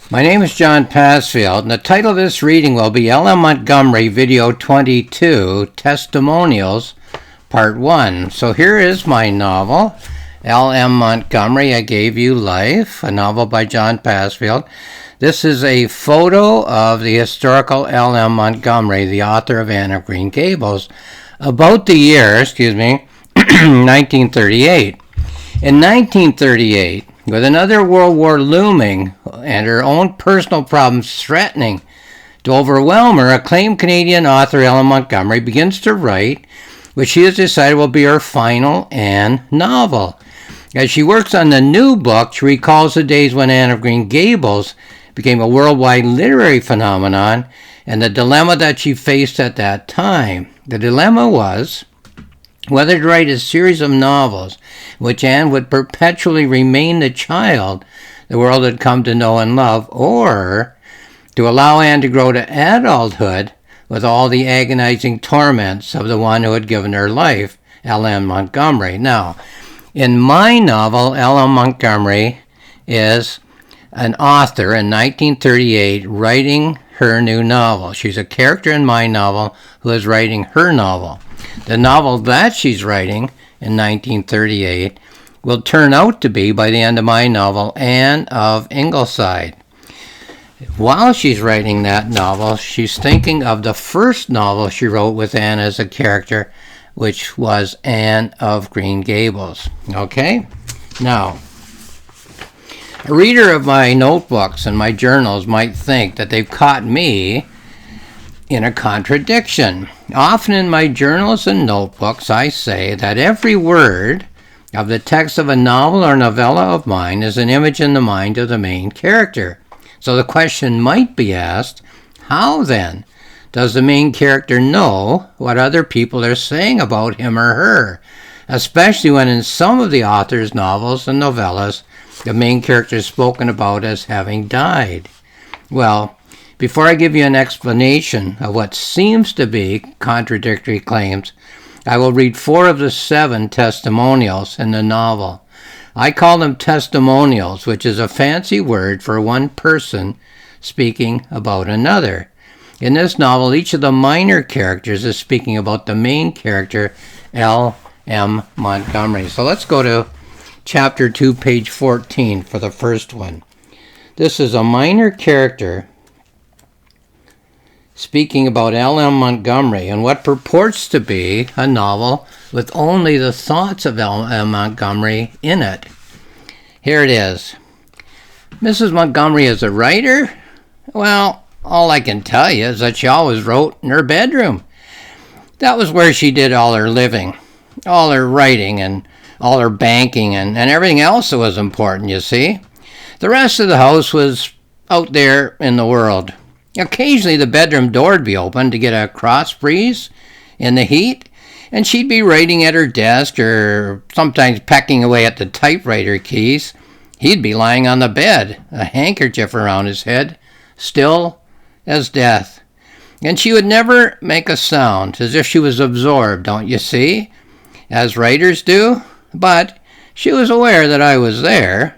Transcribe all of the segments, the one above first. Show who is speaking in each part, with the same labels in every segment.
Speaker 1: My name is John Passfield, and the title of this reading will be L.M. Montgomery, Video 22, Testimonials, Part 1. So here is my novel, L.M. Montgomery, I Gave You Life, a novel by John Passfield. This is a photo of the historical L.M. Montgomery, the author of Anne of Green Gables, about the year, 1938. In 1938, with another world war looming and her own personal problems threatening to overwhelm her, acclaimed Canadian author Ellen Montgomery begins to write what she has decided will be her final Anne novel. As she works on the new book, she recalls the days when Anne of Green Gables became a worldwide literary phenomenon and the dilemma that she faced at that time. The dilemma was whether to write a series of novels in which Anne would perpetually remain the child the world had come to know and love, or to allow Anne to grow to adulthood with all the agonizing torments of the one who had given her life, L.M. Montgomery. Now, in my novel, L.M. Montgomery is an author in 1938 writing her new novel. She's a character in my novel who is writing her novel. The novel that she's writing in 1938 will turn out to be, by the end of my novel, Anne of Ingleside. While she's writing that novel, she's thinking of the first novel she wrote with Anne as a character, which was Anne of Green Gables. Okay? Now, a reader of my notebooks and my journals might think that they've caught me in a contradiction. Often in my journals and notebooks, I say that every word of the text of a novel or novella of mine is an image in the mind of the main character. So the question might be asked, how then does the main character know what other people are saying about him or her? Especially when in some of the author's novels and novellas, the main character is spoken about as having died. Well, before I give you an explanation of what seems to be contradictory claims, I will read 4 of the 7 testimonials in the novel. I call them testimonials, which is a fancy word for one person speaking about another. In this novel, each of the minor characters is speaking about the main character, L.M. Montgomery. So let's go to Chapter 2, page 14 for the first one. This is a minor character speaking about L.M. Montgomery and what purports to be a novel with only the thoughts of L.M. Montgomery in it. Here it is. Mrs. Montgomery is a writer? Well, all I can tell you is that she always wrote in her bedroom. That was where she did all her living, all her writing and all her banking and everything else that was important, you see. The rest of the house was out there in the world. Occasionally the bedroom door would be open to get a cross breeze in the heat, and she'd be writing at her desk or sometimes pecking away at the typewriter keys. He'd be lying on the bed, a handkerchief around his head, still as death. And she would never make a sound, as if she was absorbed, don't you see, as writers do. But she was aware that I was there,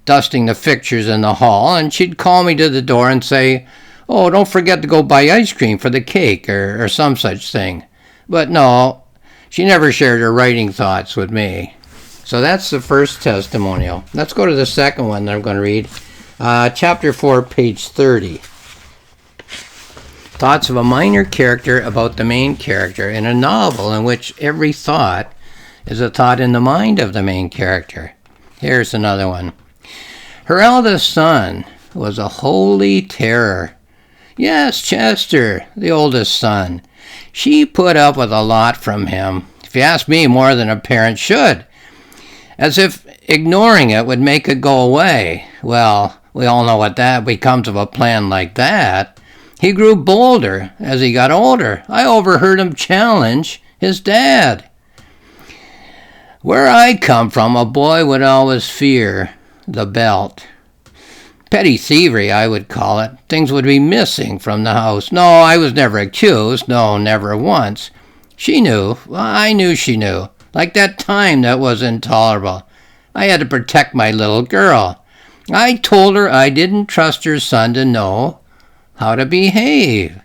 Speaker 1: dusting the fixtures in the hall, and she'd call me to the door and say, "Oh, don't forget to go buy ice cream for the cake," or some such thing. But no, she never shared her writing thoughts with me. So that's the first testimonial. Let's go to the second one that I'm going to read. Chapter 4, page 30. Thoughts of a minor character about the main character in a novel in which every thought is a thought in the mind of the main character. Here's another one. Her eldest son was a holy terror. Yes, Chester, the oldest son. She put up with a lot from him, if you ask me, more than a parent should, as if ignoring it would make it go away. Well, we all know what that becomes of a plan like that. He grew bolder as he got older. I overheard him challenge his dad. Where I come from, a boy would always fear the belt. Petty thievery, I would call it. Things would be missing from the house. No, I was never accused. No, never once. She knew. I knew she knew. Like that time that was intolerable. I had to protect my little girl. I told her I didn't trust her son to know how to behave.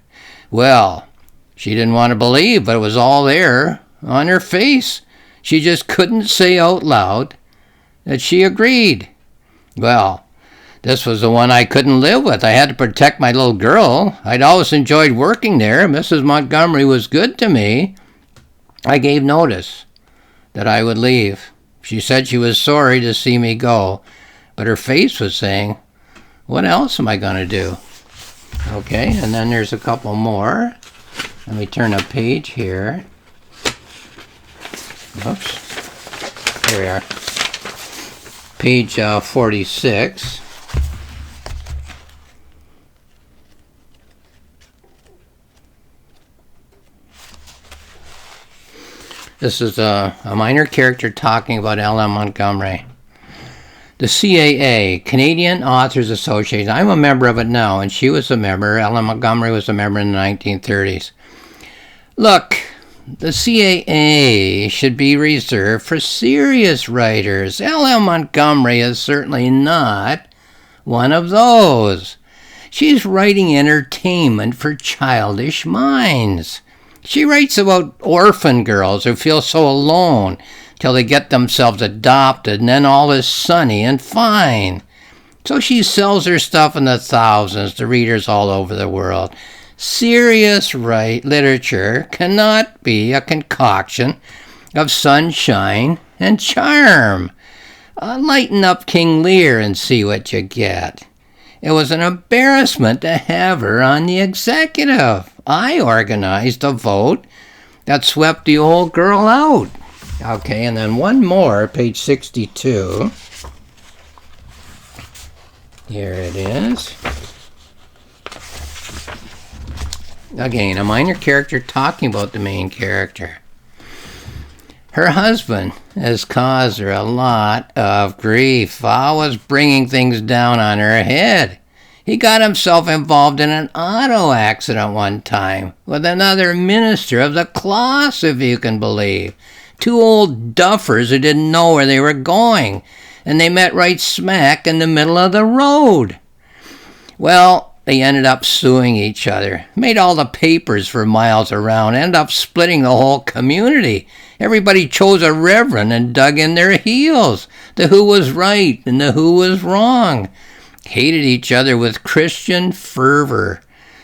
Speaker 1: Well, she didn't want to believe, but it was all there on her face. She just couldn't say out loud that she agreed. Well, this was the one I couldn't live with. I had to protect my little girl. I'd always enjoyed working there. Mrs. Montgomery was good to me. I gave notice that I would leave. She said she was sorry to see me go, but her face was saying, what else am I going to do? Okay, and then there's a couple more. Let me turn a page here. Oops. Here we are. Page 46. This is a minor character talking about Ellen Montgomery. The CAA, Canadian Authors Association. I'm a member of it now, and she was a member. Ellen Montgomery was a member in the 1930s. Look, the CAA should be reserved for serious writers. Ellen Montgomery is certainly not one of those. She's writing entertainment for childish minds. She writes about orphan girls who feel so alone till they get themselves adopted, and then all is sunny and fine. So she sells her stuff in the thousands to readers all over the world. Serious literature cannot be a concoction of sunshine and charm. Lighten up King Lear and see what you get. It was an embarrassment to have her on the executive. I organized a vote that swept the old girl out. Okay, and then one more, page 62. Here it is. Again, a minor character talking about the main character. Her husband has caused her a lot of grief, always bringing things down on her head. He got himself involved in an auto accident one time with another minister of the cloths, if you can believe. Two old duffers who didn't know where they were going, and they met right smack in the middle of the road. Well, they ended up suing each other, made all the papers for miles around, ended up splitting the whole community. Everybody chose a reverend and dug in their heels. The who was right and the who was wrong. Hated each other with Christian fervor.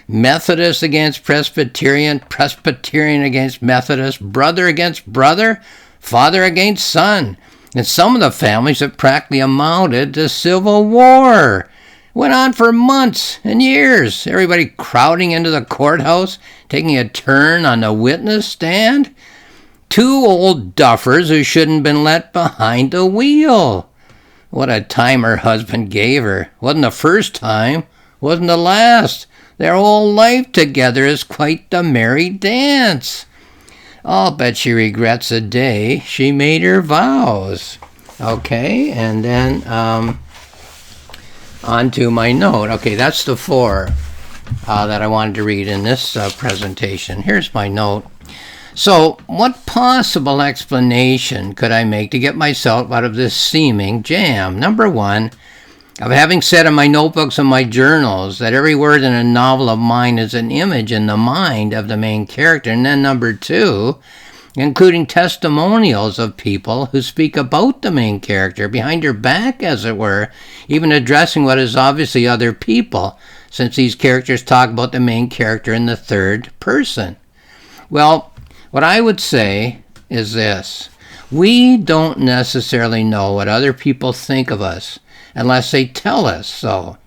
Speaker 1: Methodist against Presbyterian, Presbyterian against Methodist, brother against brother, father against son. And some of the families have practically amounted to civil war. Went on for months and years, everybody crowding into the courthouse, taking a turn on the witness stand. Two old duffers who shouldn't have been let behind the wheel. What a time her husband gave her. Wasn't the first time, wasn't the last. Their whole life together is quite the merry dance. I'll bet she regrets the day she made her vows. Okay, and then on to my note. Okay, that's the four that I wanted to read in this presentation. Here's my note. So, what possible explanation could I make to get myself out of this seeming jam? Number one, of having said in my notebooks and my journals that every word in a novel of mine is an image in the mind of the main character. And then number two, including testimonials of people who speak about the main character behind her back, as it were, even addressing what is obviously other people, since these characters talk about the main character in the third person. Well, what I would say is this. We don't necessarily know what other people think of us unless they tell us so.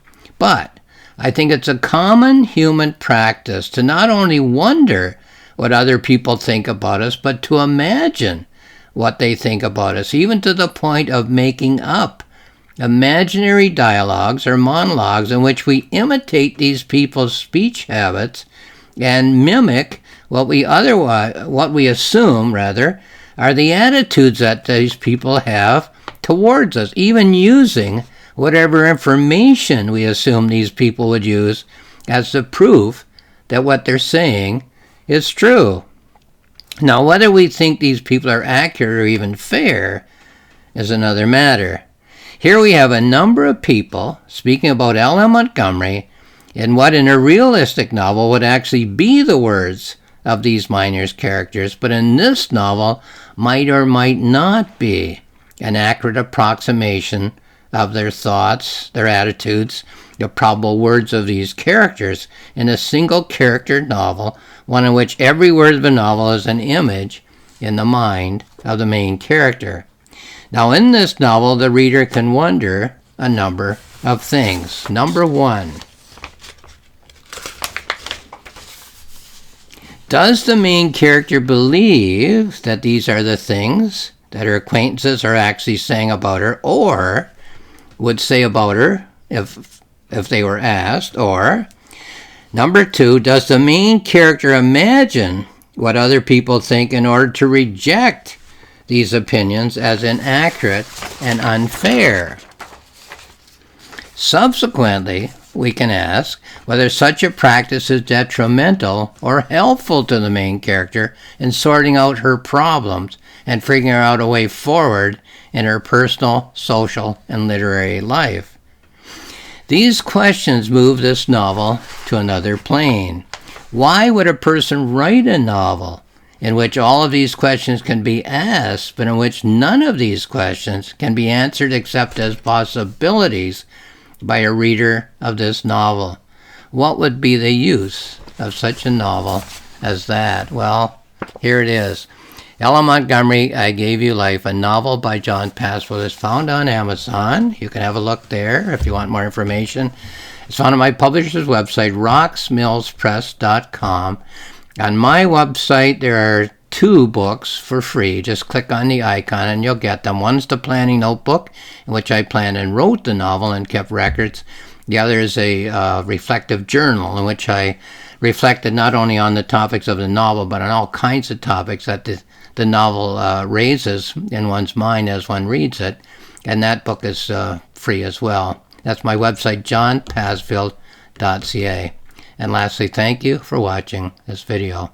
Speaker 1: But I think it's a common human practice to not only wonder what other people think about us, but to imagine what they think about us, even to the point of making up imaginary dialogues or monologues in which we imitate these people's speech habits and mimic what we assume are the attitudes that these people have towards us, even using whatever information we assume these people would use as the proof that what they're saying is true. Now, whether we think these people are accurate or even fair is another matter. Here we have a number of people speaking about L.M. Montgomery in what in a realistic novel would actually be the words of these minor characters, but in this novel might or might not be an accurate approximation of their thoughts, their attitudes, the probable words of these characters in a single character novel, one in which every word of the novel is an image in the mind of the main character. Now, in this novel, the reader can wonder a number of things. Number one, does the main character believe that these are the things that her acquaintances are actually saying about her, or would say about her if they were asked? Or, number two, does the main character imagine what other people think in order to reject these opinions as inaccurate and unfair? Subsequently, we can ask whether such a practice is detrimental or helpful to the main character in sorting out her problems and figuring out a way forward in her personal, social, and literary life. These questions move this novel to another plane. Why would a person write a novel in which all of these questions can be asked, but in which none of these questions can be answered except as possibilities by a reader of this novel? What would be the use of such a novel as that? Well, here it is. L.M. Montgomery, I Gave You Life, a novel by John Passfield, is found on Amazon. You can have a look there if you want more information. It's found on my publisher's website, roxmillspress.com. On my website, there are 2 books for free. Just click on the icon and you'll get them. One's the planning notebook, in which I planned and wrote the novel and kept records. The other is a reflective journal, in which I reflected not only on the topics of the novel, but on all kinds of topics that the novel raises in one's mind as one reads it. And that book is free as well. That's my website, johnpassfield.ca. And lastly, thank you for watching this video.